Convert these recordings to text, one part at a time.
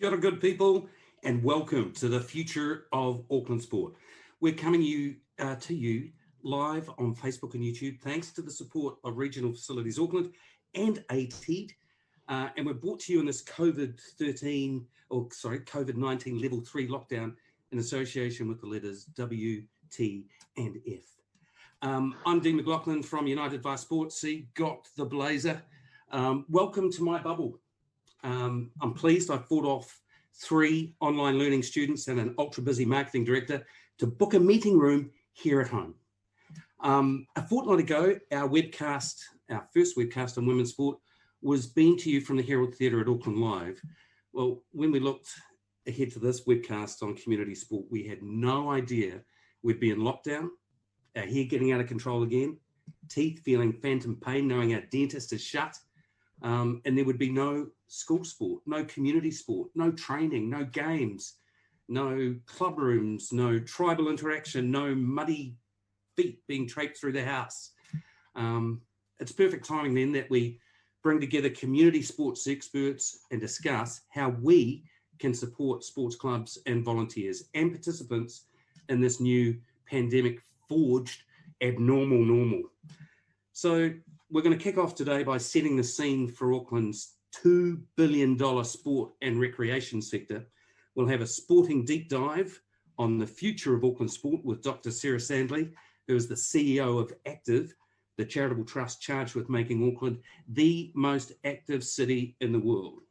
Kia ora, good people, and welcome to the future of Auckland sport. We're coming to you live on Facebook and YouTube, thanks to the support of Regional Facilities Auckland and ATED. And we're brought to you in this COVID-19 level 3 lockdown in association with the letters W, T, and F. I'm Dean McLaughlin from United via Sport. See, got the blazer. Welcome to my bubble. I'm pleased I fought off 3 online learning students and an ultra busy marketing director to book a meeting room here at home. A fortnight ago, our first webcast on women's sport was beamed to you from the Herald Theatre at Auckland Live. Well, when we looked ahead to this webcast on community sport, we had no idea we'd be in lockdown, our hair getting out of control again, teeth feeling phantom pain knowing our dentist is shut, and there would be no school sport, no community sport, no training, no games, no club rooms, no tribal interaction, no muddy feet being traipsed through the house. It's perfect timing then that we bring together community sports experts and discuss how we can support sports clubs and volunteers and participants in this new pandemic forged abnormal normal. So we're going to kick off today by setting the scene for Auckland's $2 billion sport and recreation sector. We'll have a sporting deep dive on the future of Auckland sport with Dr. Sarah Sandley, who is the CEO of Active, the charitable trust charged with making Auckland the most active city in the world.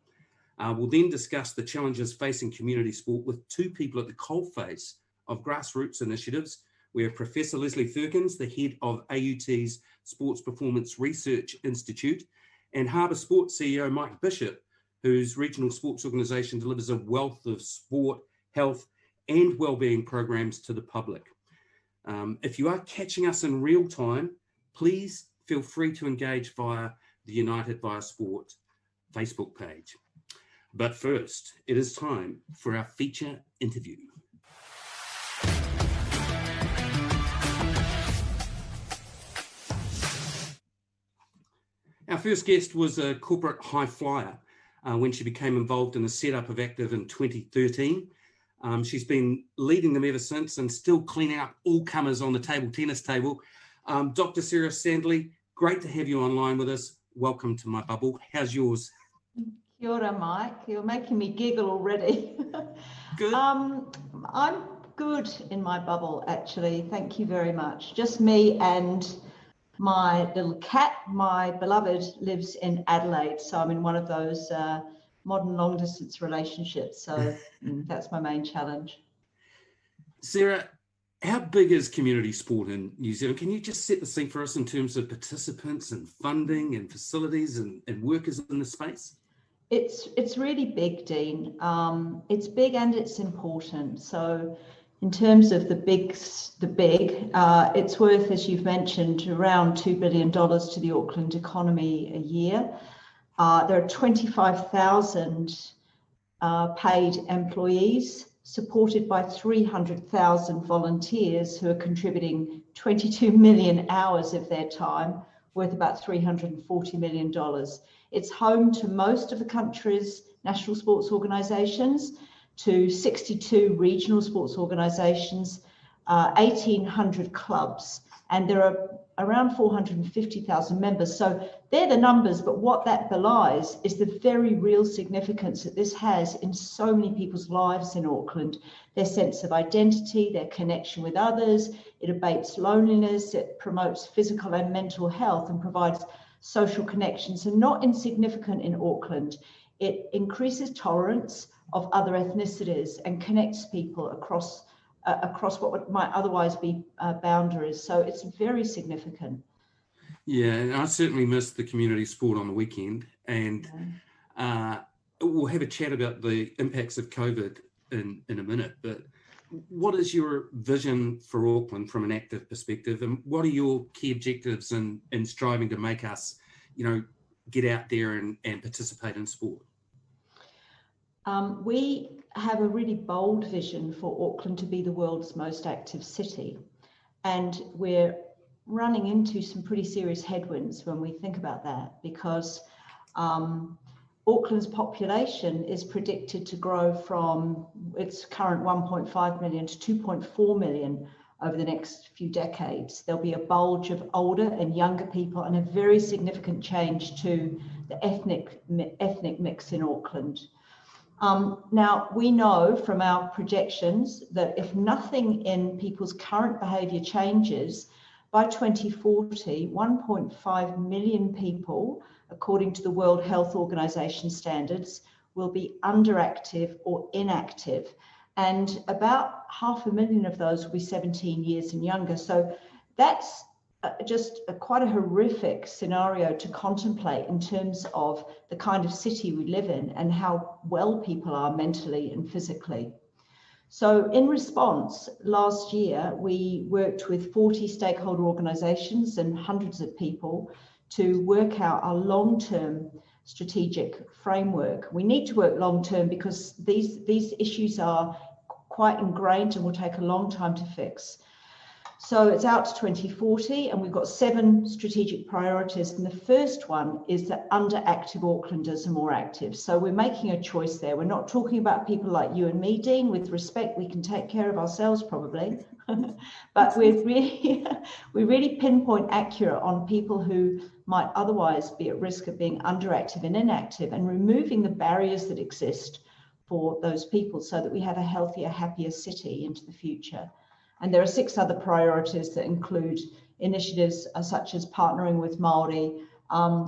We'll then discuss the challenges facing community sport with 2 people at the coalface of grassroots initiatives. We have Professor Leslie Firkins, the head of AUT's Sports Performance Research Institute, and Harbour Sports CEO Mike Bishop, whose regional sports organisation delivers a wealth of sport, health and wellbeing programs to the public. If you are catching us in real time, please feel free to engage via the United via Sport Facebook page. But first, it is time for our feature interview. Our first guest was a corporate high flyer when she became involved in the setup of Active in 2013. She's been leading them ever since and still cleaning up all comers on the table tennis table. Dr. Sarah Sandley, great to have you online with us. Welcome to my bubble. How's yours? Kia ora, Mike. You're making me giggle already. Good. I'm good in my bubble, actually. Thank you very much. Just me and my little cat. My beloved lives in Adelaide, so I'm in one of those modern long-distance relationships. So that's my main challenge. Sarah, how big is community sport in New Zealand? Can you just set the scene for us in terms of participants and funding and facilities and workers in the space? It's really big, Dean. It's big and it's important. So in terms of the big, it's worth, as you've mentioned, around $2 billion to the Auckland economy a year. There are 25,000 paid employees, supported by 300,000 volunteers who are contributing 22 million hours of their time, worth about $340 million. It's home to most of the country's national sports organisations, to 62 regional sports organisations, 1,800 clubs, and there are around 450,000 members. So they're the numbers, but what that belies is the very real significance that this has in so many people's lives in Auckland, their sense of identity, their connection with others. It abates loneliness, it promotes physical and mental health, and provides social connections. And not insignificant in Auckland, it increases tolerance of other ethnicities and connects people across what might otherwise be boundaries. So it's very significant. Yeah, and I certainly missed the community sport on the weekend, and we'll have a chat about the impacts of COVID in a minute, but what is your vision for Auckland from an active perspective, and what are your key objectives in striving to make us, get out there and participate in sport? We have a really bold vision for Auckland to be the world's most active city, and we're running into some pretty serious headwinds when we think about that, because Auckland's population is predicted to grow from its current 1.5 million to 2.4 million over the next few decades. There'll be a bulge of older and younger people, and a very significant change to the ethnic mix in Auckland. Now, we know from our projections that if nothing in people's current behaviour changes, by 2040, 1.5 million people, according to the World Health Organization standards, will be underactive or inactive. And about 500,000 of those will be 17 years and younger. So that's just quite a horrific scenario to contemplate in terms of the kind of city we live in and how well people are mentally and physically. So in response, last year, we worked with 40 stakeholder organizations and hundreds of people to work out our long-term strategic framework. We need to work long-term because these issues are quite ingrained and will take a long time to fix. So it's out to 2040, and we've got 7 strategic priorities. And the first one is that underactive Aucklanders are more active. So we're making a choice there. We're not talking about people like you and me, Dean. With respect, we can take care of ourselves probably. But we're really pinpoint accurate on people who might otherwise be at risk of being underactive and inactive, and removing the barriers that exist for those people so that we have a healthier, happier city into the future. And there are 6 other priorities that include initiatives such as partnering with Māori,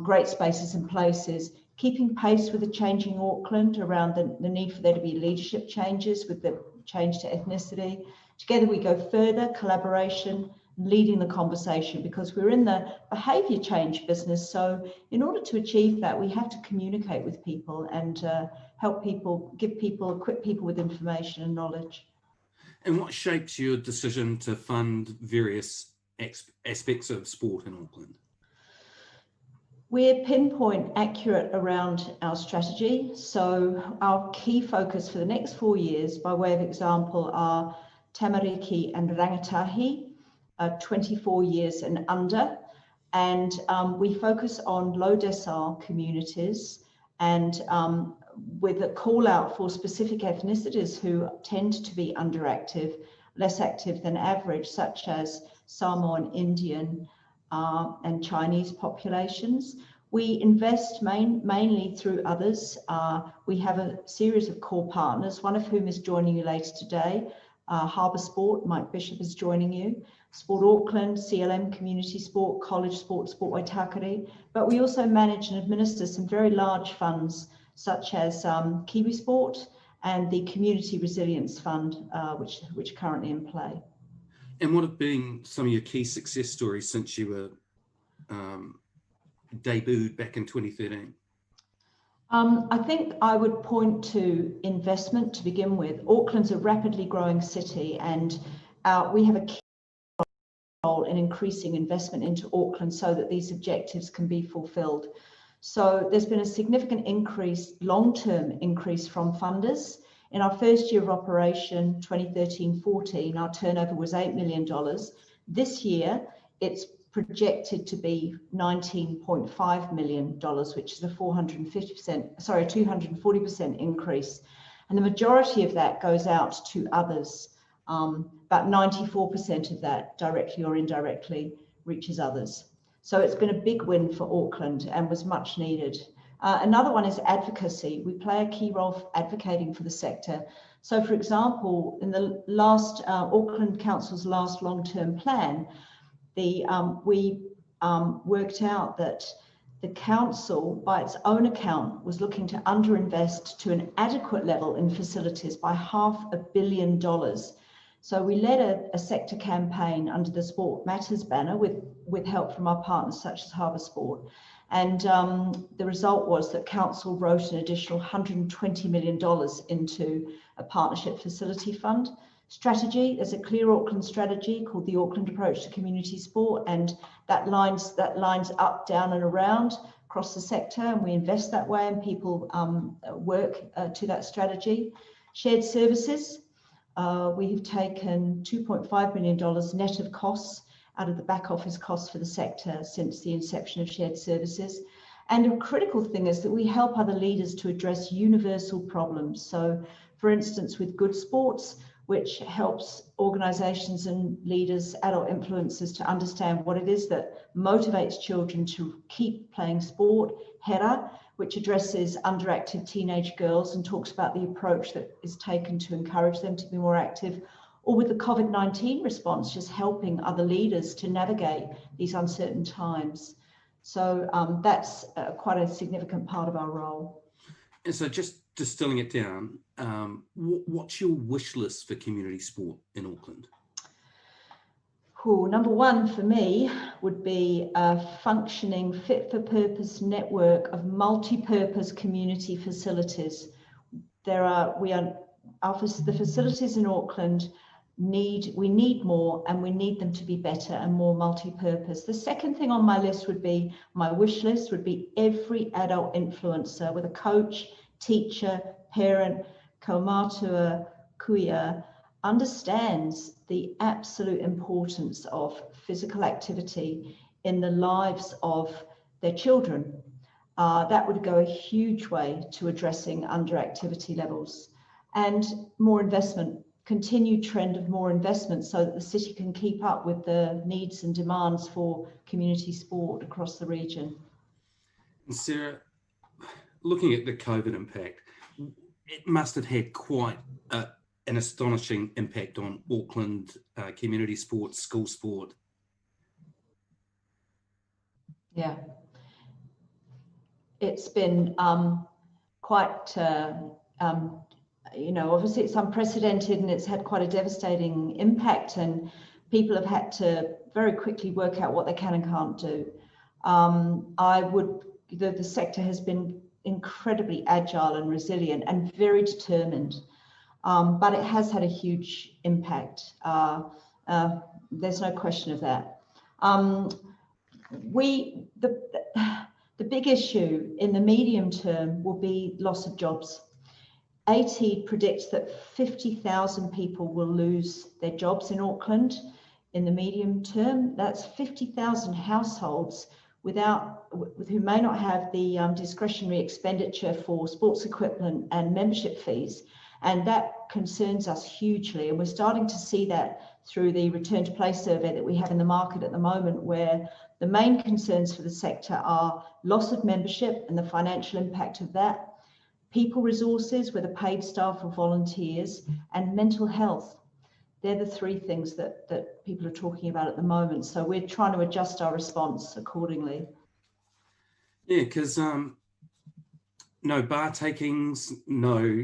great spaces and places, keeping pace with the changing Auckland around the need for there to be leadership changes with the change to ethnicity. Together we go further, collaboration, leading the conversation, because we're in the behaviour change business. So in order to achieve that, we have to communicate with people and help people, equip people with information and knowledge. And what shapes your decision to fund various aspects of sport in Auckland? We're pinpoint accurate around our strategy. So our key focus for the next 4 years, by way of example, are tamariki and rangatahi, 24 years and under. And we focus on low decile communities, and with a call out for specific ethnicities who tend to be underactive, less active than average, such as Samoan, Indian, and Chinese populations. We invest mainly through others. We have a series of core partners, one of whom is joining you later today. Harbour Sport, Mike Bishop is joining you. Sport Auckland, CLM Community Sport, College Sport, Sport Waitakere. But we also manage and administer some very large funds, such as Kiwi Sport and the Community Resilience Fund, which are currently in play. And what have been some of your key success stories since you were debuted back in 2013? I think I would point to investment to begin with. Auckland's a rapidly growing city, and we have a key role in increasing investment into Auckland so that these objectives can be fulfilled. So there's been a significant increase, long-term increase from funders. In our first year of operation, 2013-14, our turnover was $8 million. This year, it's projected to be $19.5 million, which is a 240% increase. And the majority of that goes out to others. About 94% of that, directly or indirectly, reaches others. So it's been a big win for Auckland and was much needed. Another one is advocacy. We play a key role for advocating for the sector. So, for example, in the last Auckland Council's last long-term plan, we worked out that the council, by its own account, was looking to underinvest to an adequate level in facilities by $500 million. So we led a sector campaign under the Sport Matters banner with help from our partners such as Harbour Sport. And the result was that council wrote an additional $120 million into a partnership facility fund. Strategy, there's a clear Auckland strategy called the Auckland Approach to Community Sport, and that lines up, down and around across the sector, and we invest that way and people work to that strategy. Shared services, we have taken $2.5 million net of costs out of the back office costs for the sector since the inception of shared services. And a critical thing is that we help other leaders to address universal problems. So, for instance, with Good Sports, which helps organisations and leaders, adult influencers, to understand what it is that motivates children to keep playing sport. HERA, which addresses underactive teenage girls and talks about the approach that is taken to encourage them to be more active. Or with the COVID-19 response, just helping other leaders to navigate these uncertain times. So that's quite a significant part of our role. And so just distilling it down, what's your wish list for community sport in Auckland? Cool. Number one for me would be a functioning fit-for-purpose network of multi-purpose community facilities. The facilities in Auckland we need more, and we need them to be better and more multi-purpose. The second thing on my list would be, my wish list would be every adult influencer with a coach, teacher, parent, kaumatua, kuia, understands the absolute importance of physical activity in the lives of their children. That would go a huge way to addressing underactivity levels. And more investment, continued trend of more investment so that the city can keep up with the needs and demands for community sport across the region. And Sarah, looking at the COVID impact, it must have had quite an astonishing impact on Auckland community sport, school sport. Yeah. It's been quite, obviously it's unprecedented and it's had quite a devastating impact, and people have had to very quickly work out what they can and can't do. The sector has been incredibly agile and resilient and very determined, but it has had a huge impact. There's no question of that. The big issue in the medium term will be loss of jobs. AT predicts that 50,000 people will lose their jobs in Auckland in the medium term. That's 50,000 households who may not have the discretionary expenditure for sports equipment and membership fees. And that concerns us hugely. And we're starting to see that through the return to play survey that we have in the market at the moment, where The main concerns for the sector are loss of membership and the financial impact of that, people resources, whether paid staff or volunteers, and mental health. They're the three things that people are talking about at the moment. So we're trying to adjust our response accordingly. Yeah, because no bar takings, no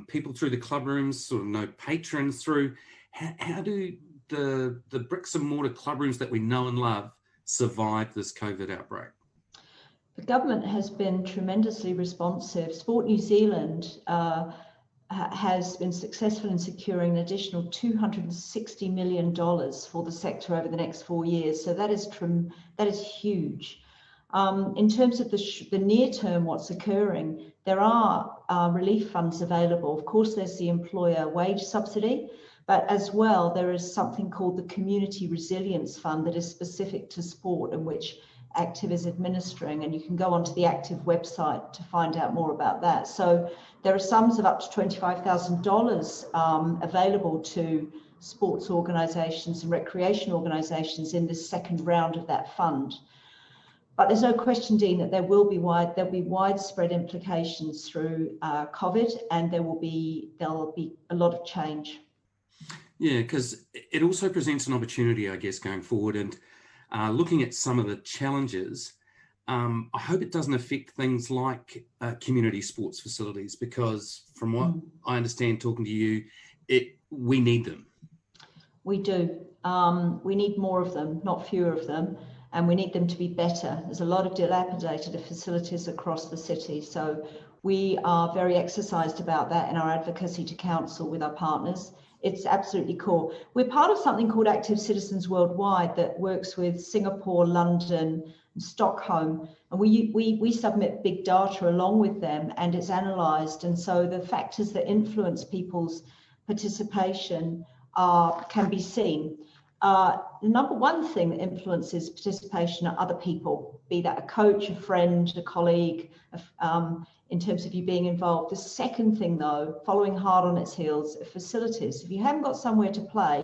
people through the club rooms, sort of no patrons through. How do the bricks and mortar club rooms that we know and love survive this COVID outbreak? The government has been tremendously responsive. Sport New Zealand has been successful in securing an additional $260 million for the sector over the next 4 years. So that is huge. In terms of the near term, what's occurring, there are relief funds available. Of course, there's the employer wage subsidy, but as well, there is something called the Community Resilience Fund that is specific to sport and which Active is administering, and you can go onto the Active website to find out more about that. So there are sums of up to $25,000 available to sports organisations and recreation organisations in this second round of that fund. But there's no question, Dean, that there'll be widespread implications through COVID, and there'll be a lot of change. Yeah, because it also presents an opportunity, I guess, going forward. And looking at some of the challenges, I hope it doesn't affect things like community sports facilities, because from what I understand talking to you, we need them. We do. We need more of them, not fewer of them, and we need them to be better. There's a lot of dilapidated facilities across the city, so we are very exercised about that in our advocacy to council with our partners. It's absolutely core. We're part of something called Active Citizens Worldwide that works with Singapore, London, and Stockholm, and we submit big data along with them, and it's analysed. And so the factors that influence people's participation can be seen. The number one thing that influences participation are other people, be that a coach, a friend, a colleague, in terms of you being involved. The second thing, though, following hard on its heels, are facilities. If you haven't got somewhere to play,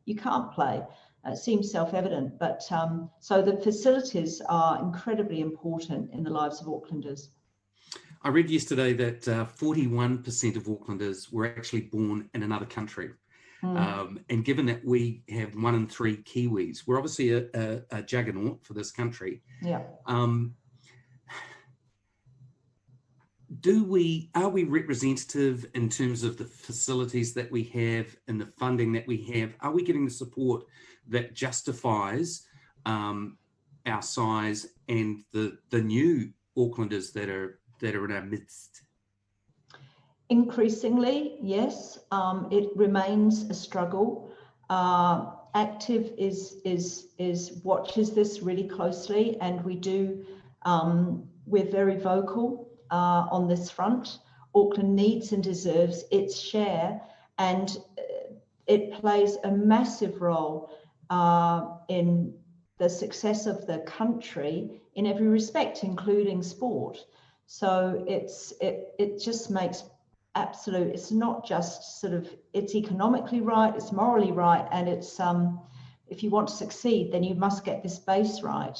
you can't play. It seems self-evident, but so the facilities are incredibly important in the lives of Aucklanders. I read yesterday that 41% of Aucklanders were actually born in another country. And given that we have 1 in 3 Kiwis, we're obviously a juggernaut for this country. Yeah. Are we representative in terms of the facilities that we have and the funding that we have? Are we getting the support that justifies our size and the new Aucklanders that are in our midst? Increasingly, yes. It remains a struggle. Active watches this really closely, and we're very vocal on this front. Auckland needs and deserves its share, and it plays a massive role in the success of the country in every respect, including sport. So it just makes absolute. It's not just sort of, it's economically right, it's morally right, and it's if you want to succeed, then you must get this base right.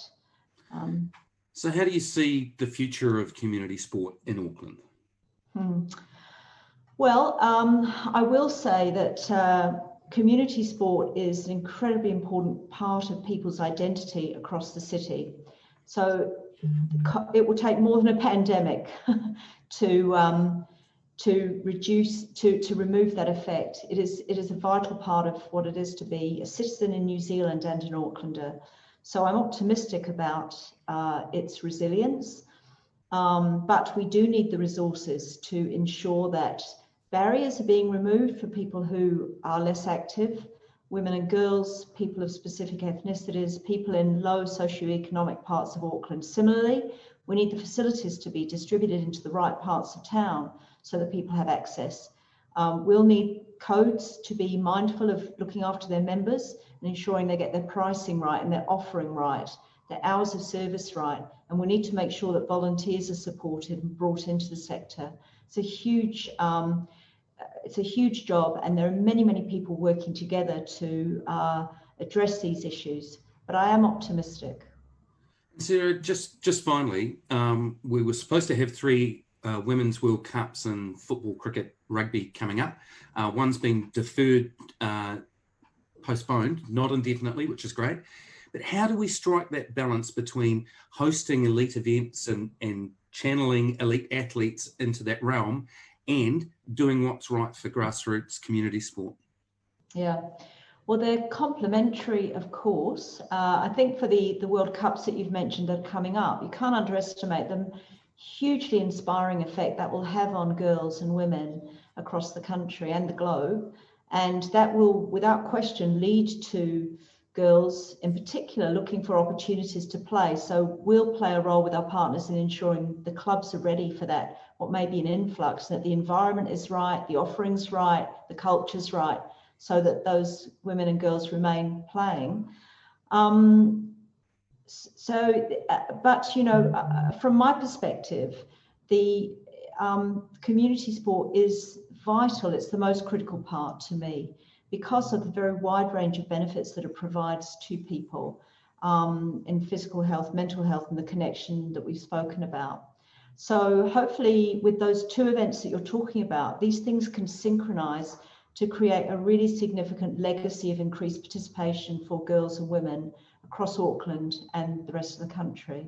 So how do you see the future of community sport in Auckland? Well, I will say that community sport is an incredibly important part of people's identity across the city. So it will take more than a pandemic to remove that effect. It is a vital part of what it is to be a citizen in New Zealand and an Aucklander. So I'm optimistic about its resilience, but we do need the resources to ensure that barriers are being removed for people who are less active, women and girls, people of specific ethnicities, people in low socioeconomic parts of Auckland. Similarly, we need the facilities to be distributed into the right parts of town so that people have access. We'll need codes to be mindful of looking after their members and ensuring they get their pricing right and their offering right, their hours of service right. And we need to make sure that volunteers are supported and brought into the sector. It's a huge job, and there are many, many people working together to address these issues, but I am optimistic. Sarah, just finally, we were supposed to have three Women's World Cups in football, cricket, rugby coming up. One's been deferred, postponed, not indefinitely, which is great. But how do we strike that balance between hosting elite events and channeling elite athletes into that realm and doing what's right for grassroots community sport? Yeah. Well, they're complementary, of course. I think for the World Cups that you've mentioned that are coming up, you can't underestimate the hugely inspiring effect that will have on girls and women across the country and the globe. And that will, without question, lead to girls in particular looking for opportunities to play. So we'll play a role with our partners in ensuring the clubs are ready for that, what may be an influx, that the environment is right, the offering's right, the culture's right, so that those women and girls remain playing. But from my perspective, the community sport is vital. It's the most critical part to me because of the very wide range of benefits that it provides to people in physical health, mental health, and the connection that we've spoken about. So hopefully with those two events that you're talking about, these things can synchronize to create a really significant legacy of increased participation for girls and women across Auckland and the rest of the country.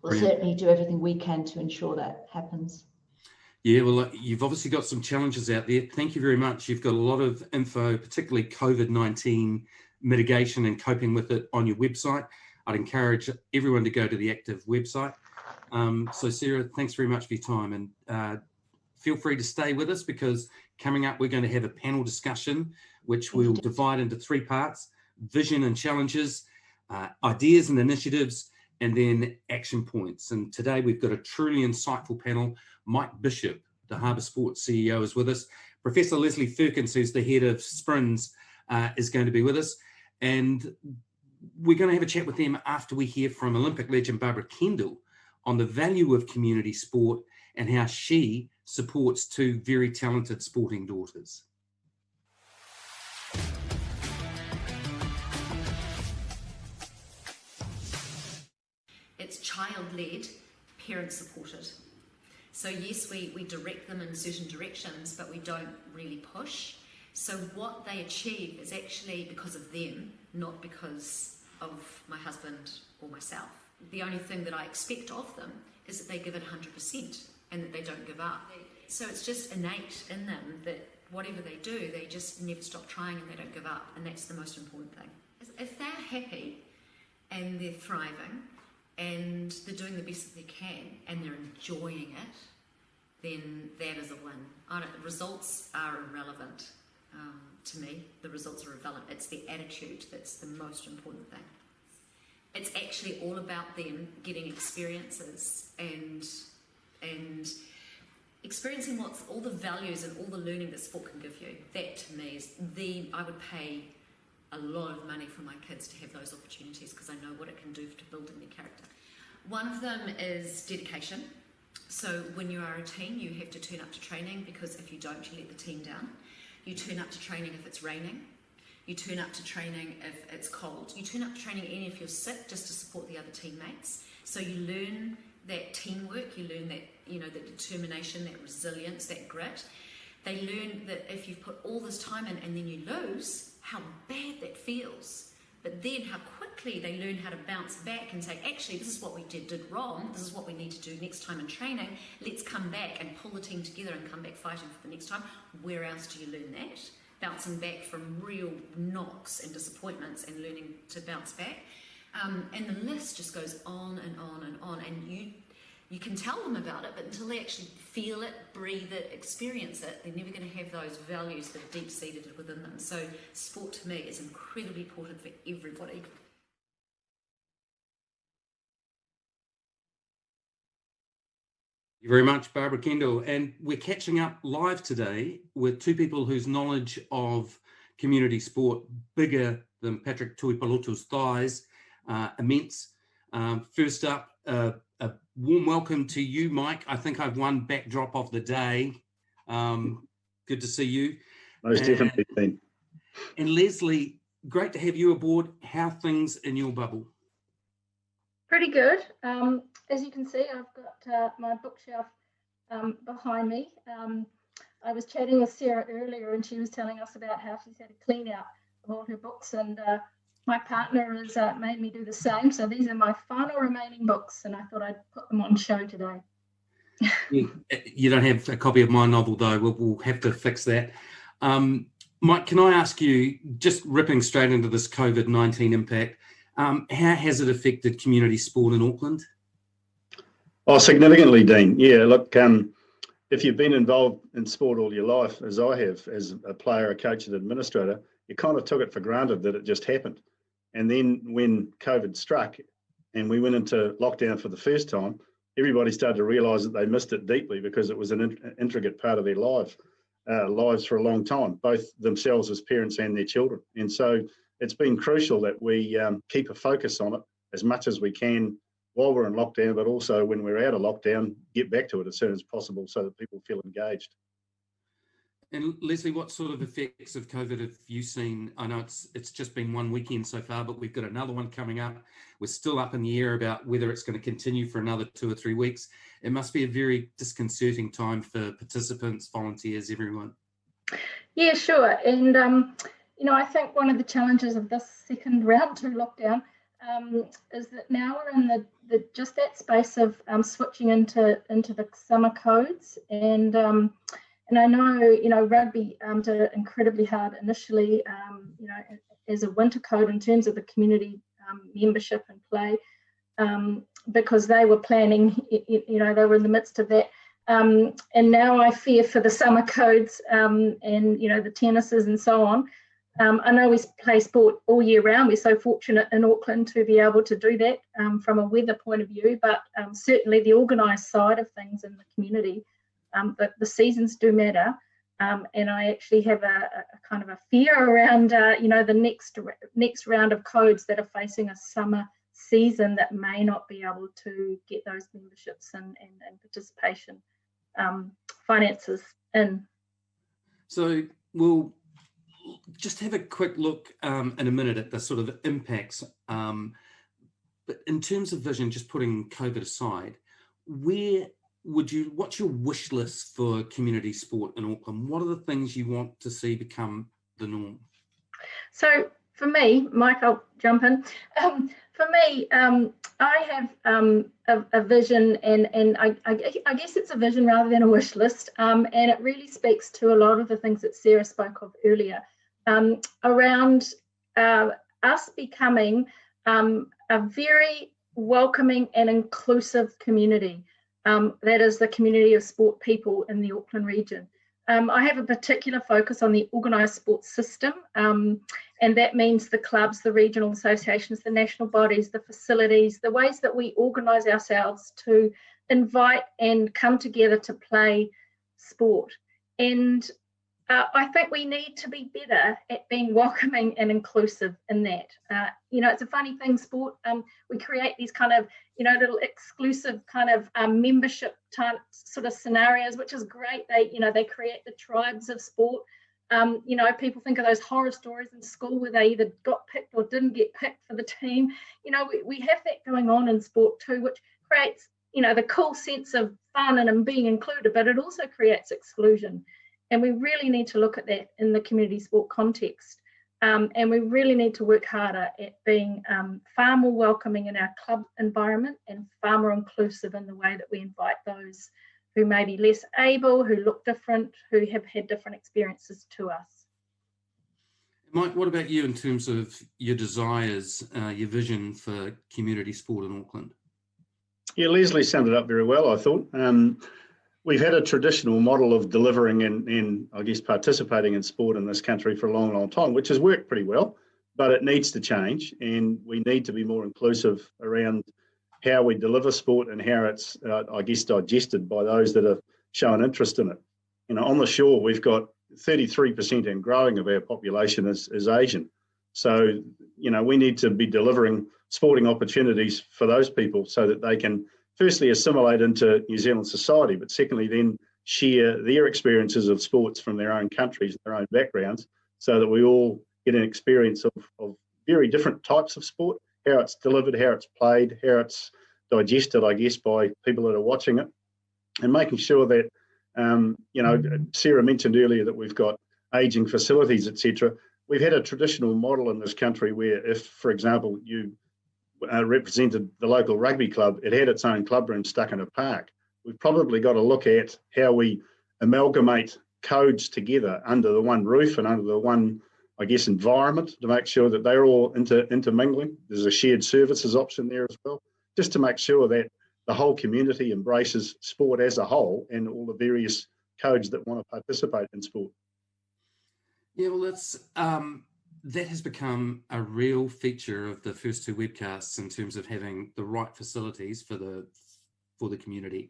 We'll Brilliant. certainly do everything we can to ensure that happens. Yeah, well, you've obviously got some challenges out there. Thank you very much. You've got a lot of info, particularly COVID-19 mitigation and coping with it on your website. I'd encourage everyone to go to the Active website. So Sarah, thanks very much for your time, and feel free to stay with us because coming up, we're going to have a panel discussion, which we'll divide into three parts: vision and challenges, ideas and initiatives, and then action points. And today we've got a truly insightful panel. Mike Bishop, the Harbour Sports CEO, is with us. Professor Leslie Firkins, who's the head of SPRINS, is going to be with us. And we're going to have a chat with them after we hear from Olympic legend Barbara Kendall on the value of community sport and how she supports two very talented sporting daughters. It's child-led, parent-supported. So yes, we direct them in certain directions, but we don't really push. So what they achieve is actually because of them, not because of my husband or myself. The only thing that I expect of them is that they give it 100% and that they don't give up. So it's just innate in them that whatever they do, they just never stop trying and they don't give up, and that's the most important thing. If they're happy and they're thriving and they're doing the best that they can and they're enjoying it, then that is a win. Results are irrelevant to me. The results are irrelevant. It's the attitude that's the most important thing. It's actually all about them getting experiences and experiencing what's all the values and all the learning that sport can give you. That to me is I would pay a lot of money for my kids to have those opportunities because I know what it can do to building their character. One of them is dedication. So when you are a team, you have to turn up to training, because if you don't, you let the team down. You turn up to training if it's raining. You turn up to training if it's cold. You turn up to training even if you're sick, just to support the other teammates. So you learn that teamwork, you learn that, that determination, that resilience, that grit. They learn that if you've put all this time in and then you lose, how bad that feels. But then how quickly they learn how to bounce back and say, actually, this is what we did wrong. This is what we need to do next time in training. Let's come back and pull the team together and come back fighting for the next time. Where else do you learn that? Bouncing back from real knocks and disappointments and learning to bounce back. And the list just goes on and on and on. And you can tell them about it, but until they actually feel it, breathe it, experience it, they're never going to have those values that are deep-seated within them. So sport to me is incredibly important for everybody. Thank you very much, Barbara Kendall. And we're catching up live today with two people whose knowledge of community sport, bigger than Patrick Tuipulotu's thighs, immense. First up, a warm welcome to you, Mike. I think I've won backdrop of the day. Good to see you. Most definitely, Dean. And Leslie, great to have you aboard. How are things in your bubble? Pretty good. As you can see, I've got my bookshelf behind me. I was chatting with Sarah earlier, and she was telling us about how she's had a clean out of all her books, and my partner has made me do the same. So these are my final remaining books, and I thought I'd put them on show today. You don't have a copy of my novel, though. We'll have to fix that. Mike, can I ask you, just ripping straight into this COVID-19 impact, how has it affected community sport in Auckland? Oh, significantly, Dean. Yeah, look, if you've been involved in sport all your life, as I have, as a player, a coach, and administrator, you kind of took it for granted that it just happened. And then when COVID struck and we went into lockdown for the first time, everybody started to realise that they missed it deeply because it was an intricate part of their lives for a long time, both themselves as parents and their children. And so it's been crucial that we keep a focus on it as much as we can while we're in lockdown, but also when we're out of lockdown, get back to it as soon as possible so that people feel engaged. And Leslie, what sort of effects of COVID have you seen? I know it's just been one weekend so far, but we've got another one coming up. We're still up in the air about whether it's going to continue for another 2 or 3 weeks. It must be a very disconcerting time for participants, volunteers, everyone. Yeah, sure. And, I think one of the challenges of this second round to lockdown is that now we're in just that space of switching into the summer codes. And I know, rugby did it incredibly hard initially, as a winter code in terms of the community membership and play, because they were planning, they were in the midst of that. And now I fear for the summer codes and, the tennises and so on. I know we play sport all year round. We're so fortunate in Auckland to be able to do that from a weather point of view, but certainly the organised side of things in the community, the seasons do matter. And I actually have a kind of a fear around, the next round of codes that are facing a summer season that may not be able to get those memberships and participation finances in. So we'll just have a quick look in a minute at the sort of impacts. But in terms of vision, just putting COVID aside, what's your wish list for community sport in Auckland? What are the things you want to see become the norm? So for me, Mike, I'll jump in. For me, I have a vision, and I guess it's a vision rather than a wish list, and it really speaks to a lot of the things that Sarah spoke of earlier, around us becoming a very welcoming and inclusive community. That is the community of sport people in the Auckland region. I have a particular focus on the organised sports system, and that means the clubs, the regional associations, the national bodies, the facilities, the ways that we organise ourselves to invite and come together to play sport. And I think we need to be better at being welcoming and inclusive in that. It's a funny thing, sport, we create these kind of, little exclusive kind of membership type sort of scenarios, which is great. They create the tribes of sport. People think of those horror stories in school where they either got picked or didn't get picked for the team. We have that going on in sport too, which creates, the cool sense of fun and being included, but it also creates exclusion. And we really need to look at that in the community sport context. And we really need to work harder at being far more welcoming in our club environment and far more inclusive in the way that we invite those who may be less able, who look different, who have had different experiences to us. Mike, what about you in terms of your desires, your vision for community sport in Auckland? Yeah, Leslie summed it up very well, I thought. We've had a traditional model of delivering and I guess participating in sport in this country for a long, long time, which has worked pretty well, but it needs to change, and we need to be more inclusive around how we deliver sport and how it's, I guess, digested by those that have shown interest in it. On the shore, we've got 33% and growing of our population is Asian. So, we need to be delivering sporting opportunities for those people so that they can firstly assimilate into New Zealand society, but secondly then share their experiences of sports from their own countries, their own backgrounds, so that we all get an experience of very different types of sport how it's delivered, how it's played, how it's digested, I guess, by people that are watching it, and making sure that, Sarah mentioned earlier that we've got ageing facilities, etc. We've had a traditional model in this country where if, for example, you represented the local rugby club, it had its own club room stuck in a park. We've probably got to look at how we amalgamate codes together under the one roof and under the one, I guess, environment to make sure that they're all intermingling. There's a shared services option there as well, just to make sure that the whole community embraces sport as a whole and all the various codes that want to participate in sport. Yeah, well, that has become a real feature of the first two webcasts in terms of having the right facilities for the community.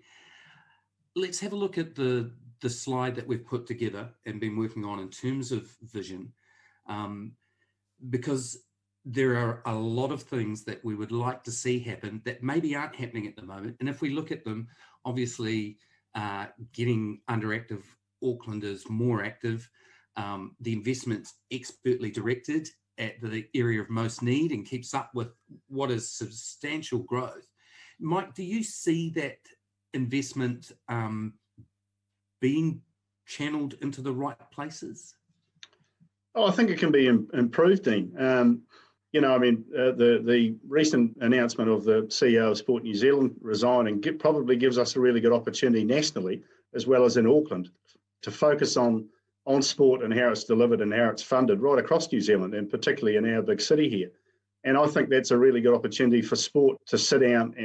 Let's have a look at the slide that we've put together and been working on in terms of vision, because there are a lot of things that we would like to see happen that maybe aren't happening at the moment. And if we look at them, obviously getting underactive Auckland is more active. The investment's expertly directed at the area of most need and keeps up with what is substantial growth. Mike, do you see that investment being channeled into the right places? Oh, I think it can be improved, Dean. The recent announcement of the CEO of Sport New Zealand resigning probably gives us a really good opportunity nationally, as well as in Auckland, to focus on sport and how it's delivered and how it's funded right across New Zealand, and particularly in our big city here. And I think that's a really good opportunity for sport to sit down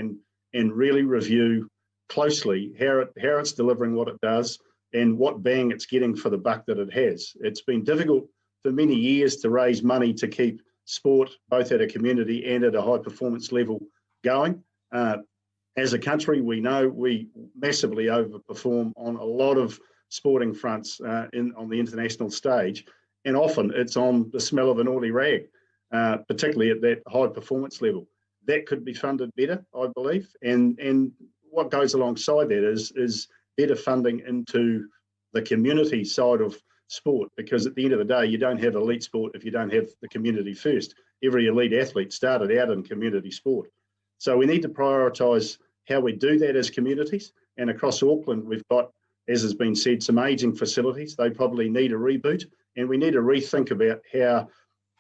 and really review closely how it's delivering what it does and what bang it's getting for the buck that it has. It's been difficult for many years to raise money to keep sport, both at a community and at a high performance level, going. As a country, we know we massively overperform on a lot of sporting fronts on the international stage, and often it's on the smell of an oily rag, particularly at that high performance level. That could be funded better, I believe, and what goes alongside that is better funding into the community side of sport, because at the end of the day, you don't have elite sport if you don't have the community first. Every elite athlete started out in community sport. So we need to prioritise how we do that as communities, and across Auckland, we've got, as has been said, some ageing facilities. They probably need a reboot, and we need to rethink about how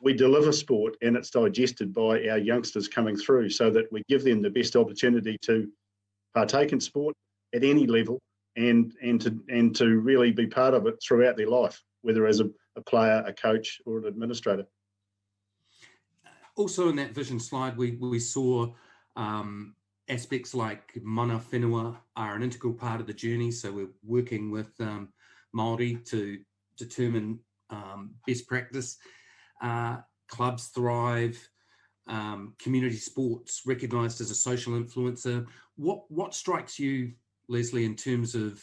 we deliver sport and it's digested by our youngsters coming through, so that we give them the best opportunity to partake in sport at any level and to really be part of it throughout their life, whether as a player, a coach, or an administrator. Also in that vision slide, we saw aspects like mana whenua are an integral part of the journey. So we're working with Māori to determine best practice. Clubs thrive, community sports recognised as a social influencer. What strikes you, Leslie, in terms of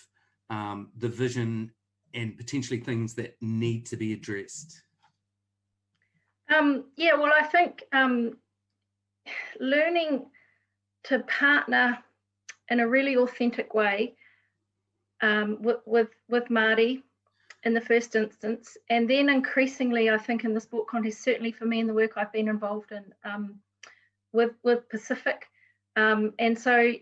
the vision and potentially things that need to be addressed? I think learning to partner in a really authentic way with Māori in the first instance, and then increasingly, I think in the sport context, certainly for me in the work I've been involved in with Pacific, and so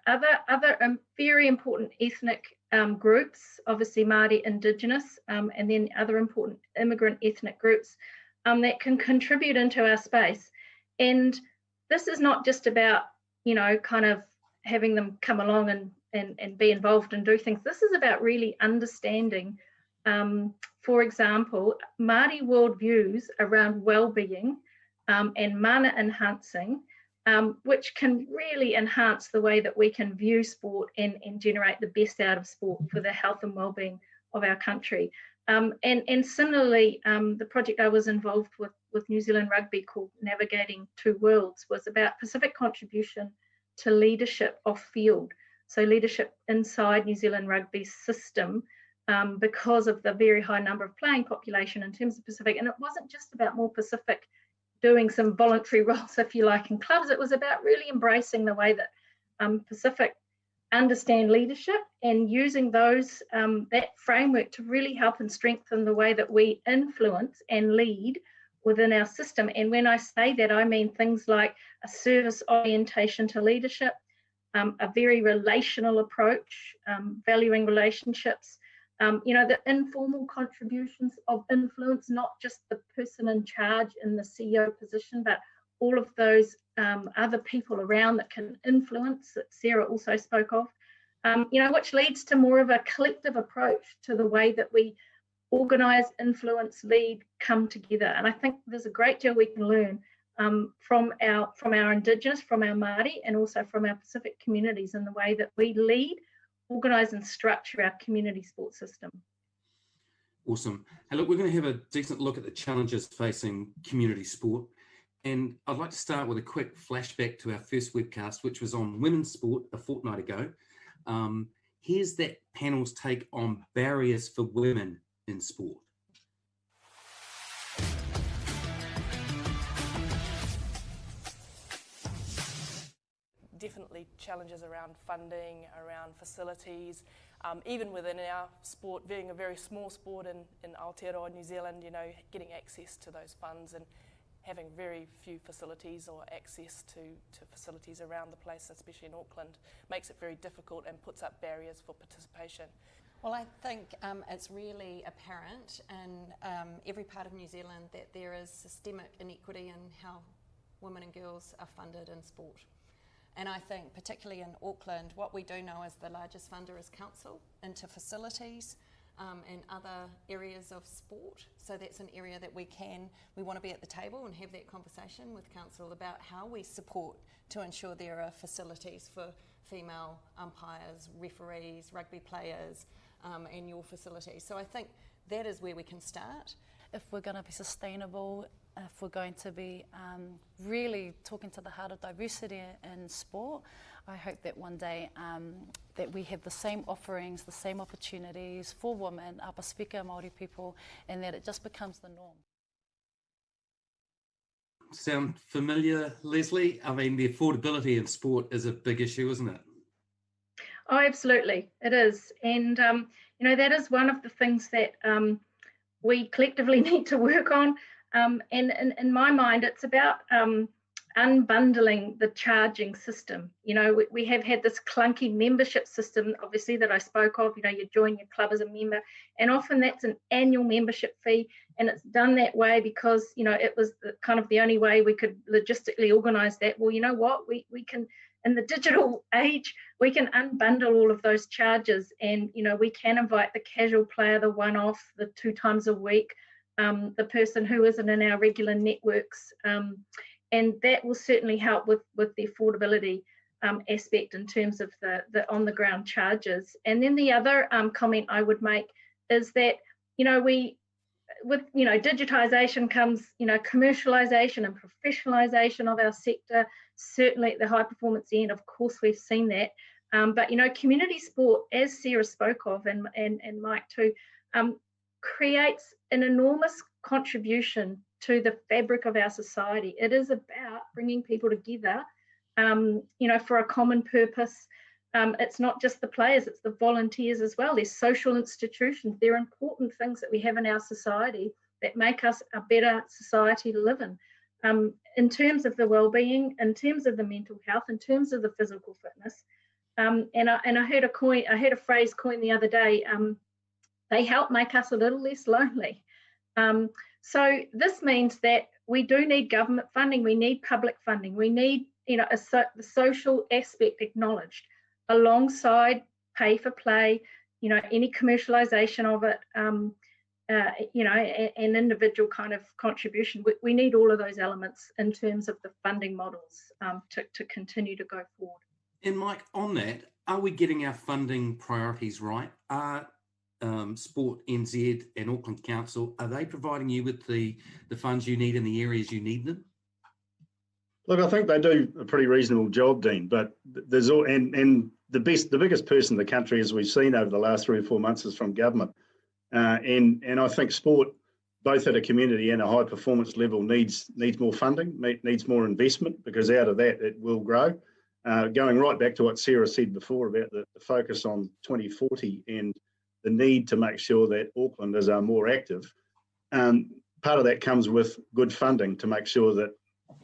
other very important ethnic groups, obviously Māori, Indigenous, and then other important immigrant ethnic groups that can contribute into our space. And this is not just about kind of having them come along and be involved and do things. This is about really understanding, for example, Māori worldviews around well-being and mana enhancing, which can really enhance the way that we can view sport and generate the best out of sport for the health and well-being of our country. And similarly, the project I was involved with New Zealand Rugby called Navigating Two Worlds was about Pacific contribution to leadership off field. So leadership inside New Zealand Rugby's system, because of the very high number of playing population in terms of Pacific. And it wasn't just about more Pacific doing some voluntary roles, if you like, in clubs. It was about really embracing the way that Pacific understand leadership and using those that framework to really help and strengthen the way that we influence and lead within our system. And when I say that, I mean things like a service orientation to leadership, a very relational approach, valuing relationships, the informal contributions of influence, not just the person in charge in the CEO position, but all of those other people around that can influence, that Sarah also spoke of, which leads to more of a collective approach to the way that we organise, influence, lead, come together. And I think there's a great deal we can learn from our Indigenous, from our Māori, and also from our Pacific communities in the way that we lead, organise and structure our community sports system. Awesome. And look, we're going to have a decent look at the challenges facing community sport. And I'd like to start with a quick flashback to our first webcast, which was on women's sport a fortnight ago. Here's that panel's take on barriers for women in sport. Definitely challenges around funding, around facilities, even within our sport, being a very small sport in Aotearoa, New Zealand, getting access to those funds and having very few facilities or access to facilities around the place, especially in Auckland, makes it very difficult and puts up barriers for participation. Well, I think it's really apparent in every part of New Zealand that there is systemic inequity in how women and girls are funded in sport. And I think particularly in Auckland, what we do know is the largest funder is council into facilities and other areas of sport. So that's an area that we want to be at the table and have that conversation with council about how we support to ensure there are facilities for female umpires, referees, rugby players, and your facilities. So I think that is where we can start. If we're going to be sustainable, if we're going to be really talking to the heart of diversity in sport, I hope that one day that we have the same offerings, the same opportunities for women, our Pasifika Māori people, and that it just becomes the norm. Sound familiar, Leslie? I mean, the affordability in sport is a big issue, isn't it? Oh, absolutely, it is. And, that is one of the things that we collectively need to work on. And in my mind, it's about unbundling the charging system. We have had this clunky membership system, obviously, that I spoke of. You join your club as a member, and often that's an annual membership fee, and it's done that way because, it was kind of the only way we could logistically organise that. Well, you know what? We can, in the digital age, we can unbundle all of those charges, and, we can invite the casual player, the one-off, the 2 times a week, the person who isn't in our regular networks, and that will certainly help with the affordability aspect in terms of the on-the-ground charges. And then the other comment I would make is that, with digitisation comes, commercialisation and professionalisation of our sector. Certainly at the high performance end, of course, we've seen that. But community sport, as Sarah spoke of, and Mike too, creates an enormous contribution to the fabric of our society. It is about bringing people together, for a common purpose. It's not just the players, it's the volunteers as well. There's social institutions. There are important things that we have in our society that make us a better society to live in terms of the well-being, in terms of the mental health, in terms of the physical fitness. And I heard a phrase coined the other day. They help make us a little less lonely. So this means that we do need government funding, we need public funding, we need the social aspect acknowledged alongside pay for play, any commercialisation of it, an individual kind of contribution. We need all of those elements in terms of the funding models to continue to go forward. And Mike, on that, are we getting our funding priorities right? Are Sport NZ and Auckland Council, are they providing you with the funds you need in the areas you need them? Look, I think they do a pretty reasonable job, Dean, but there's the biggest person in the country, as we've seen over the last 3 or 4 months, is from government. And I think sport, both at a community and a high performance level, needs more funding, needs more investment, because out of that it will grow. Going right back to what Sarah said before about the focus on 2040 and the need to make sure that Aucklanders are more active. part of that comes with good funding to make sure that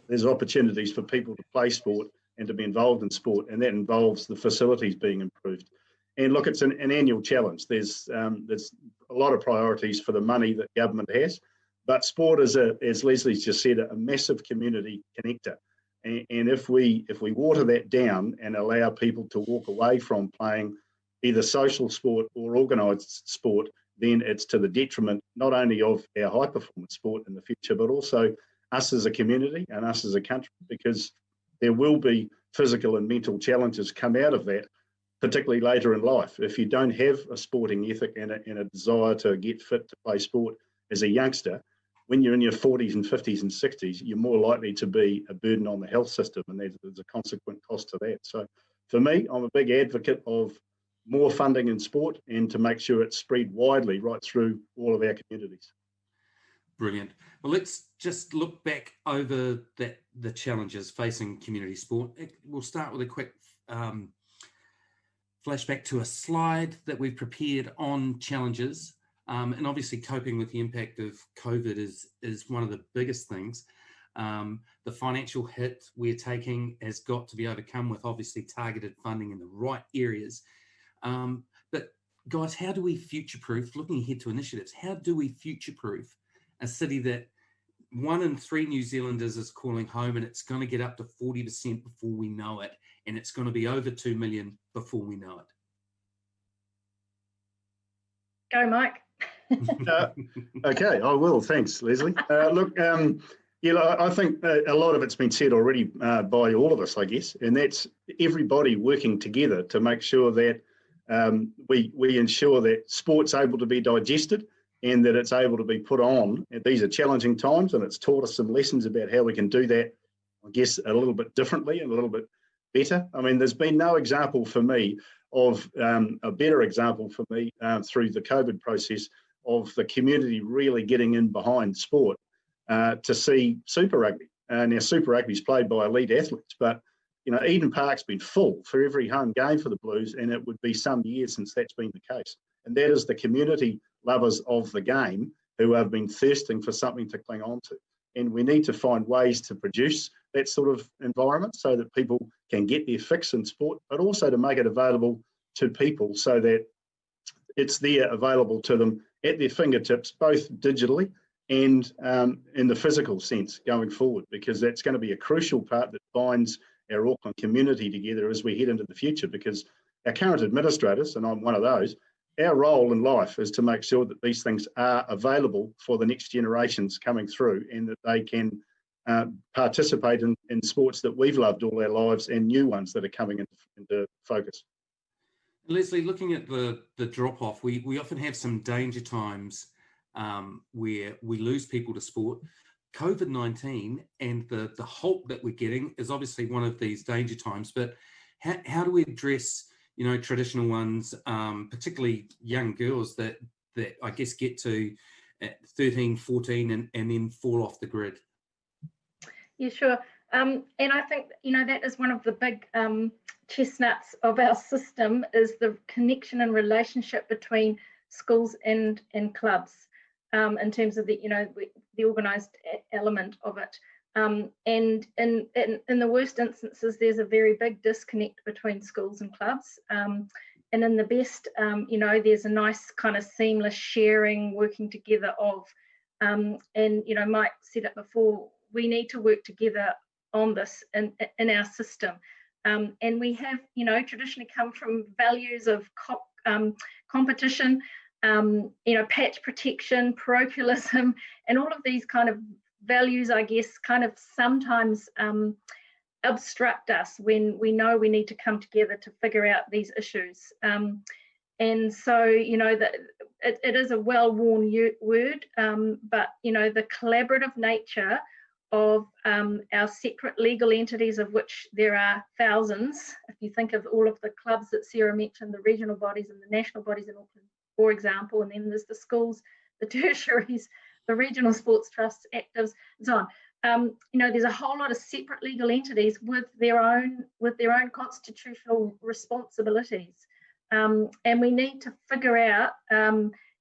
there's opportunities for people to play sport and to be involved in sport, and that involves the facilities being improved. And look, it's an annual challenge. There's a lot of priorities for the money that government has, but sport is, as Leslie's just said, a massive community connector. And if we water that down and allow people to walk away from playing either social sport or organised sport, then it's to the detriment not only of our high performance sport in the future, but also us as a community and us as a country, because there will be physical and mental challenges come out of that, particularly later in life. If you don't have a sporting ethic and a desire to get fit to play sport as a youngster, when you're in your 40s and 50s and 60s, you're more likely to be a burden on the health system, and there's a consequent cost to that. So for me, I'm a big advocate of more funding in sport and to make sure it's spread widely right through all of our communities. Brilliant. Well, let's just look back over the challenges facing community sport. We'll start with a quick flashback to a slide that we've prepared on challenges. And obviously coping with the impact of COVID is one of the biggest things. The financial hit we're taking has got to be overcome with obviously targeted funding in the right areas. But guys, how do we future-proof, looking ahead to initiatives, how do we future-proof a city that 1 in 3 New Zealanders is calling home, and it's going to get up to 40% before we know it, and it's going to be over 2 million before we know it? Go, Mike. Okay, I will. Thanks, Leslie. Look, I think a lot of it's been said already by all of us, I guess, and that's everybody working together to make sure that we ensure that sport's able to be digested and that it's able to be put on. These are challenging times, and it's taught us some lessons about how we can do that, I guess, a little bit differently and a little bit better. I mean, there's been no example for me of a better example for me through the COVID process of the community really getting in behind sport to see Super Rugby. Now, Super Rugby is played by elite athletes, but Eden Park's been full for every home game for the Blues, and it would be some years since that's been the case. And that is the community lovers of the game who have been thirsting for something to cling on to. And we need to find ways to produce that sort of environment so that people can get their fix in sport, but also to make it available to people so that it's there available to them at their fingertips, both digitally and in the physical sense going forward, because that's going to be a crucial part that binds our Auckland community together as we head into the future. Because our current administrators, and I'm one of those, our role in life is to make sure that these things are available for the next generations coming through, and that they can participate in sports that we've loved all our lives and new ones that are coming into focus. Leslie, looking at the drop-off, we often have some danger times where we lose people to sport. COVID-19 and the halt that we're getting is obviously one of these danger times, but how do we address traditional ones, particularly young girls that I guess get to 13, 14 and then fall off the grid? Yeah, sure. And I think, that is one of the big chestnuts of our system, is the connection and relationship between schools and clubs in terms of the organised element of it. And in the worst instances, there's a very big disconnect between schools and clubs. And in the best, there's a nice kind of seamless sharing, working together of, and Mike said it before, we need to work together on this in our system. And we have, traditionally come from values of competition, patch protection, parochialism, and all of these kind of values, I guess, kind of sometimes obstruct us when we know we need to come together to figure out these issues. And so, that it is a well-worn word, but, the collaborative nature of our separate legal entities, of which there are thousands. If you think of all of the clubs that Sarah mentioned, the regional bodies and the national bodies in Auckland, for example, and then there's the schools, the tertiaries, the regional sports trusts, actives, and so on. There's a whole lot of separate legal entities with their own constitutional responsibilities, and we need to figure out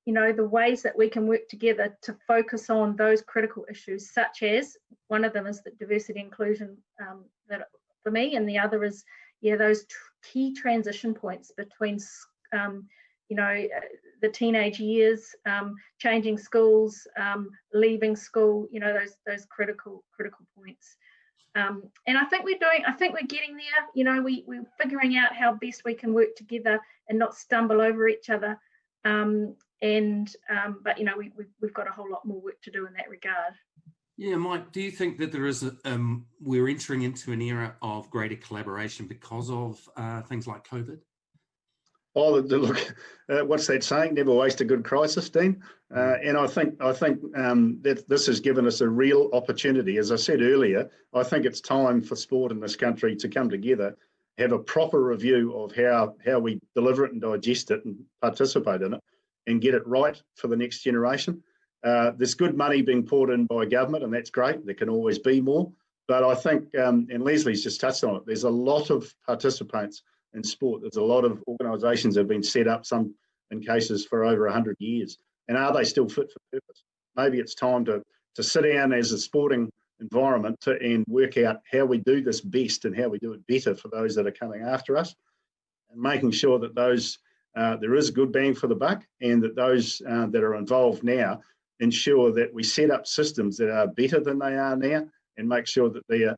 the ways that we can work together to focus on those critical issues, such as one of them is the diversity inclusion that for me, and the other is those key transition points between the teenage years, changing schools, leaving school, those critical points. And I think we're getting there. We're figuring out how best we can work together and not stumble over each other. But we've got a whole lot more work to do in that regard. Yeah, Mike, do you think that there is we're entering into an era of greater collaboration because of things like COVID? Oh, look, what's that saying? Never waste a good crisis, Dean. And I think that this has given us a real opportunity. As I said earlier, I think it's time for sport in this country to come together, have a proper review of how we deliver it and digest it and participate in it, and get it right for the next generation. There's good money being poured in by government, and that's great. There can always be more. But I think, and Leslie's just touched on it, there's a lot of participants in sport. There's a lot of organisations that have been set up, some in cases for over 100 years. And are they still fit for purpose? Maybe it's time to sit down as a sporting environment and work out how we do this best and how we do it better for those that are coming after us, and making sure that those there is good bang for the buck, and that those that are involved now ensure that we set up systems that are better than they are now, and make sure that they are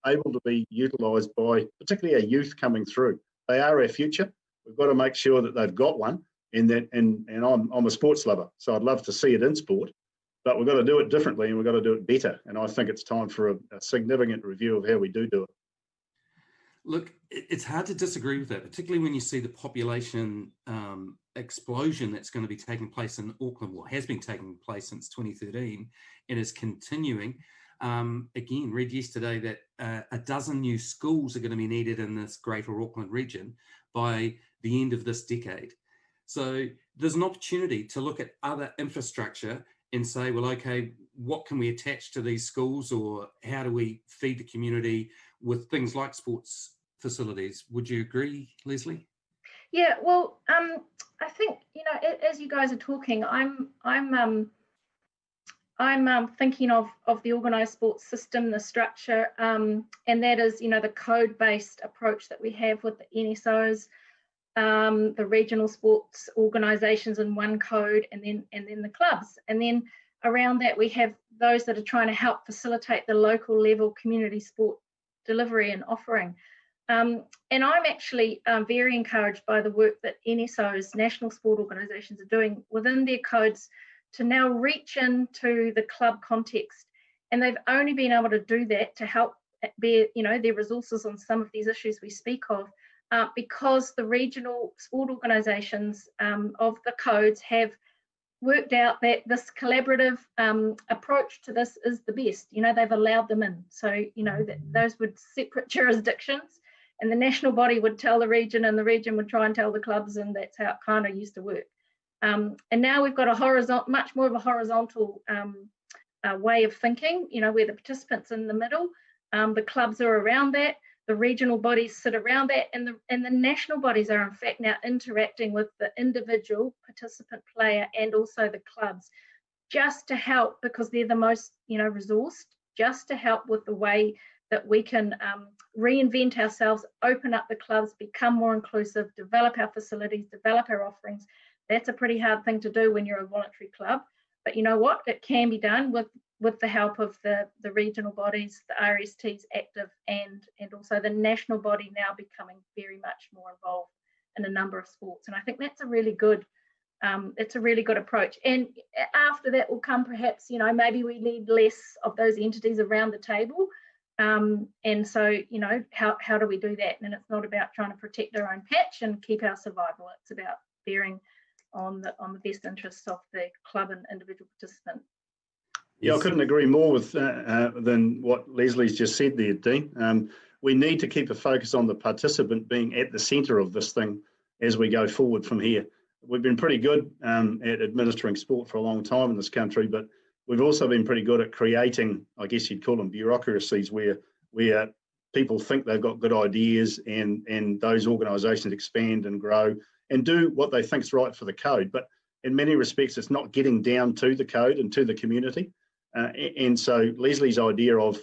able to be utilised by particularly our youth coming through. They are our future. We've got to make sure that they've got one, and I'm a sports lover, so I'd love to see it in sport, but we've got to do it differently, and we've got to do it better. And I think it's time for a significant review of how we do it. Look, it's hard to disagree with that, particularly when you see the population explosion that's going to be taking place in Auckland, what has been taking place since 2013 and is continuing. Again, read yesterday that a dozen new schools are going to be needed in this greater Auckland region by the end of this decade. So there's an opportunity to look at other infrastructure and say, well, okay, what can we attach to these schools, or how do we feed the community with things like sports facilities? Would you agree, Leslie? Yeah, well, I think, as you guys are talking, I'm thinking of the organised sports system, the structure, and that is, the code-based approach that we have with the NSOs, the regional sports organisations in one code, and then the clubs, and then around that we have those that are trying to help facilitate the local level community sport delivery and offering. And I'm actually very encouraged by the work that NSOs, national sport organisations, are doing within their codes to now reach into the club context. And they've only been able to do that to help bear, their resources on some of these issues we speak of, because the regional sport organisations of the codes have worked out that this collaborative approach to this is the best. They've allowed them in. So, that those were separate jurisdictions, and the national body would tell the region, and the region would try and tell the clubs, and that's how it kind of used to work. And now we've got a much more of a horizontal way of thinking, where the participants in the middle, the clubs are around that, the regional bodies sit around that, and the national bodies are in fact now interacting with the individual participant player and also the clubs, just to help, because they're the most resourced, just to help with the way that we can reinvent ourselves, open up the clubs, become more inclusive, develop our facilities, develop our offerings. That's a pretty hard thing to do when you're a voluntary club, but you know what? It can be done with the help of the regional bodies, the RSTs active, and also the national body now becoming very much more involved in a number of sports. And I think that's a really good, it's a really good approach. And after that will come perhaps, maybe we need less of those entities around the table. And so, how do we do that? And it's not about trying to protect our own patch and keep our survival. It's about bearing on the best interests of the club and individual participant. Yeah, I couldn't agree more with than what Leslie's just said there, Dean. We need to keep a focus on the participant being at the centre of this thing as we go forward from here. We've been pretty good at administering sport for a long time in this country, but we've also been pretty good at creating, I guess you'd call them bureaucracies, where people think they've got good ideas, and those organisations expand and grow and do what they think is right for the code. But in many respects, it's not getting down to the code and to the community. And so Leslie's idea of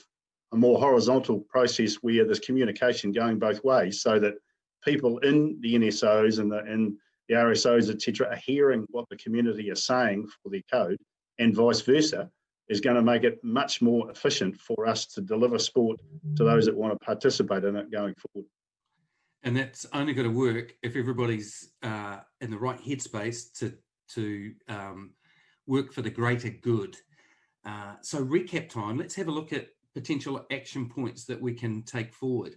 a more horizontal process where there's communication going both ways, so that people in the NSOs and the RSOs, etc., are hearing what the community is saying for their code, and vice versa, is going to make it much more efficient for us to deliver sport to those that want to participate in it going forward. And that's only going to work if everybody's in the right headspace to work for the greater good. So recap time, let's have a look at potential action points that we can take forward.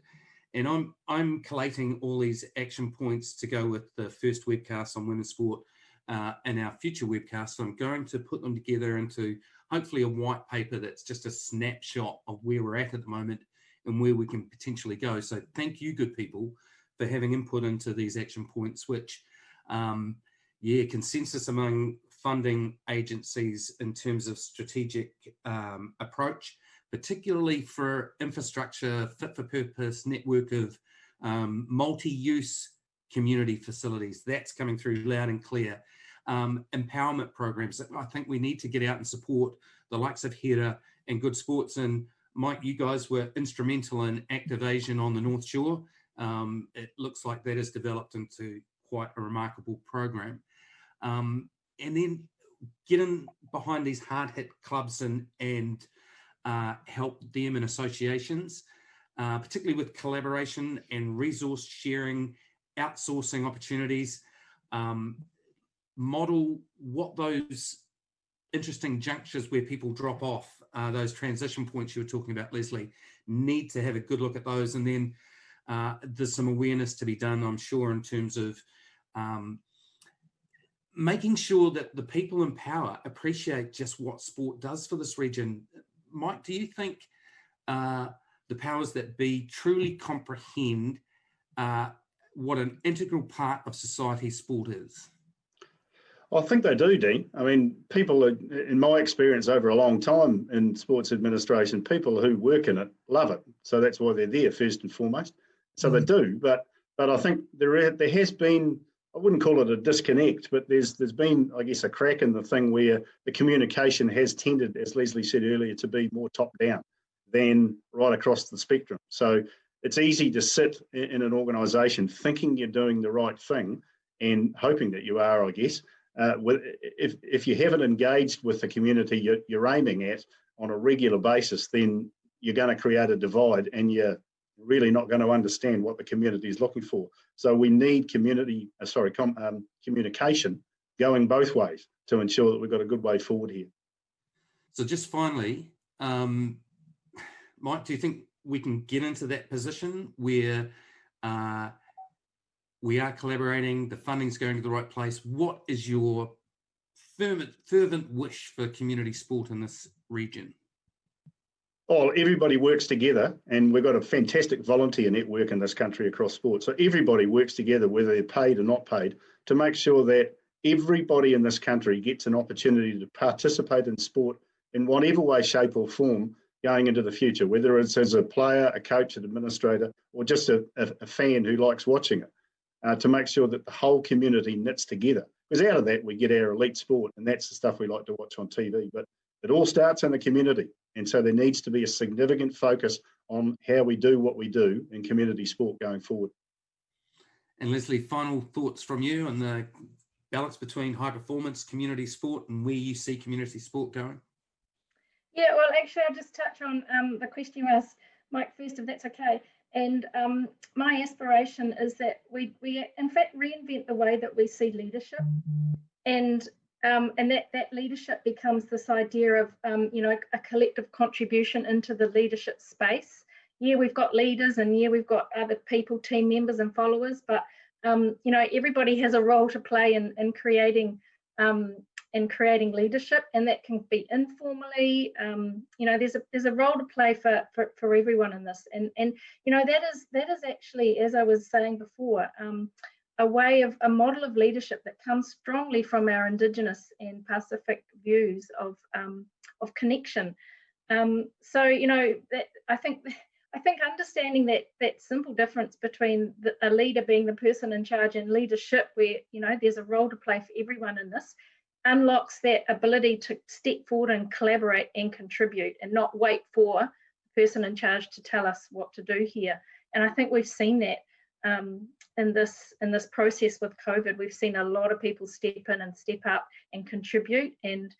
And I'm collating all these action points to go with the first webcast on women's sport and our future webcasts. So I'm going to put them together into hopefully a white paper that's just a snapshot of where we're at the moment and where we can potentially go. So thank you, good people, for having input into these action points, which, consensus among funding agencies in terms of strategic approach, particularly for infrastructure, fit for purpose, network of multi-use community facilities. That's coming through loud and clear. Empowerment programs. I think we need to get out and support the likes of HERA and Good Sports. And Mike, you guys were instrumental in Active Asian on the North Shore. It looks like that has developed into quite a remarkable program. And then getting behind these hard-hit clubs and help them in associations, particularly with collaboration and resource sharing, outsourcing opportunities, model what those interesting junctures where people drop off, those transition points you were talking about, Leslie, need to have a good look at those. And then there's some awareness to be done, I'm sure, in terms of making sure that the people in power appreciate just what sport does for this region. Mike, do you think the powers that be truly comprehend what an integral part of society sport is? I think they do, Dean. I mean, people, in my experience over a long time in sports administration, people who work in it love it. So that's why they're there first and foremost. So they do. But I think there has been, I wouldn't call it a disconnect, but there's been, I guess, a crack in the thing where the communication has tended, as Leslie said earlier, to be more top down than right across the spectrum. So it's easy to sit in an organisation thinking you're doing the right thing and hoping that you are, I guess. If you haven't engaged with the community you're aiming at on a regular basis, then you're going to create a divide and you're really not going to understand what the community is looking for. So we need communication going both ways to ensure that we've got a good way forward here. So just finally, Mike, do you think we can get into that position where we are collaborating, the funding's going to the right place? What is your fervent wish for community sport in this region? Oh, everybody works together, and we've got a fantastic volunteer network in this country across sport. So everybody works together, whether they're paid or not paid, to make sure that everybody in this country gets an opportunity to participate in sport in whatever way, shape or form going into the future, whether it's as a player, a coach, an administrator, or just a fan who likes watching it, to make sure that the whole community knits together. Because out of that, we get our elite sport, and that's the stuff we like to watch on TV. But it all starts in the community. And so there needs to be a significant focus on how we do what we do in community sport going forward. And Leslie, final thoughts from you on the balance between high performance community sport and where you see community sport going? Yeah, well, actually, I'll just touch on the question you asked, Mike, first, if that's okay. And my aspiration is that we in fact reinvent the way that we see leadership, and that leadership becomes this idea of a collective contribution into the leadership space. Yeah, we've got leaders, and yeah, we've got other people, team members and followers, but everybody has a role to play in creating leadership, and that can be informally. There's a role to play for everyone in this, and that is actually, as I was saying before, a model of leadership that comes strongly from our Indigenous and Pacific views of connection. I think I think understanding that simple difference between a leader being the person in charge and leadership, where there's a role to play for everyone in this, unlocks that ability to step forward and collaborate and contribute, and not wait for the person in charge to tell us what to do here. And I think we've seen that in this process with COVID. We've seen a lot of people step in and step up and contribute and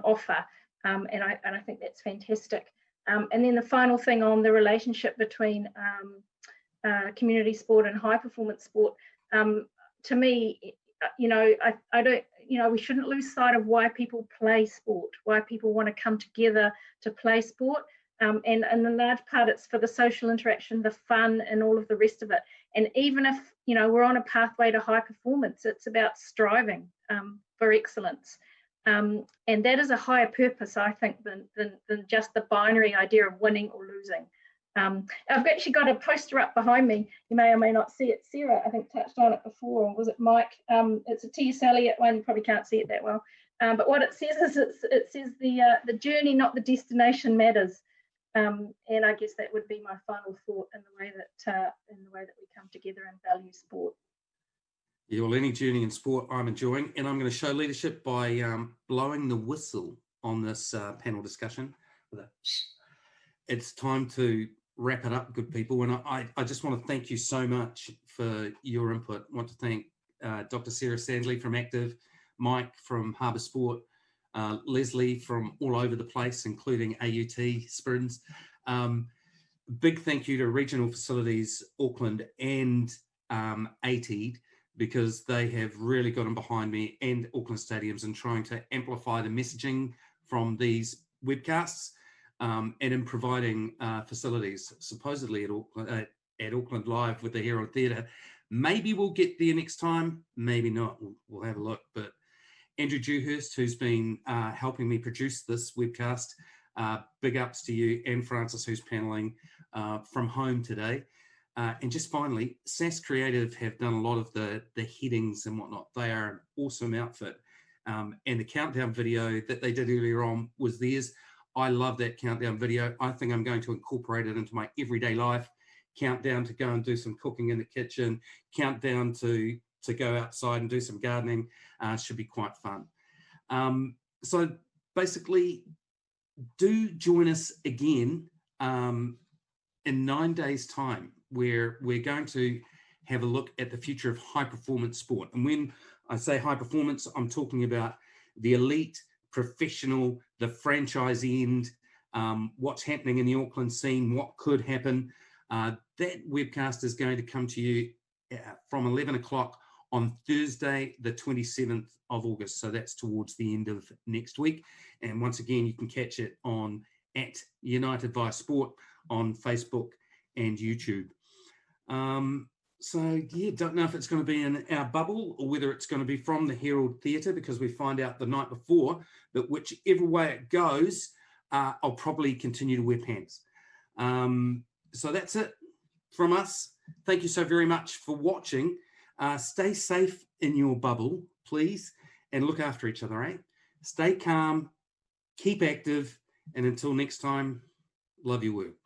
offer, and I think that's fantastic. And then the final thing on the relationship between community sport and high performance sport, to me, I don't, we shouldn't lose sight of why people play sport, why people want to come together to play sport. And in large part, it's for the social interaction, the fun, and all of the rest of it. And even if, we're on a pathway to high performance, it's about striving for excellence. And that is a higher purpose, I think, than just the binary idea of winning or losing. I've actually got a poster up behind me. You may or may not see it. Sarah, I think, touched on it before, or was it Mike? It's a T.S. Eliot one. You probably can't see it that well. But what it says is it says the journey, not the destination, matters. And I guess that would be my final thought in the way that we come together and value sport. Yeah, well, any journey in sport I'm enjoying, and I'm going to show leadership by blowing the whistle on this panel discussion. It's time to wrap it up, good people, and I just want to thank you so much for your input. I want to thank Dr. Sarah Sandley from Active, Mike from Harbour Sport, Leslie from all over the place, including AUT, Sprins. Big thank you to Regional Facilities Auckland and ATED, because they have really gotten behind me, and Auckland Stadiums, in trying to amplify the messaging from these webcasts, and in providing facilities, supposedly at Auckland Live with the Herald Theatre. Maybe we'll get there next time, maybe not, we'll have a look. But Andrew Dewhurst, who's been helping me produce this webcast, big ups to you, and Francis, who's paneling from home today. And just finally, SAS Creative have done a lot of the headings and whatnot. They are an awesome outfit. And the countdown video that they did earlier on was theirs. I love that countdown video. I think I'm going to incorporate it into my everyday life. Countdown to go and do some cooking in the kitchen. Countdown to go outside and do some gardening. Should be quite fun. So basically, do join us again in 9 days' time, where we're going to have a look at the future of high performance sport. And when I say high performance, I'm talking about the elite, professional, the franchise end, what's happening in the Auckland scene, what could happen. That webcast is going to come to you from 11 o'clock on Thursday, the 27th of August. So that's towards the end of next week. And once again, you can catch it on @United via Sport on Facebook and YouTube. So yeah, don't know if it's going to be in our bubble or whether it's going to be from the Herald Theatre, because we find out the night before. But whichever way it goes, I'll probably continue to wear pants. So that's it from us. Thank you so very much for watching. Stay safe in your bubble, please, and look after each other, eh? Stay calm, keep active, and until next time, love your work.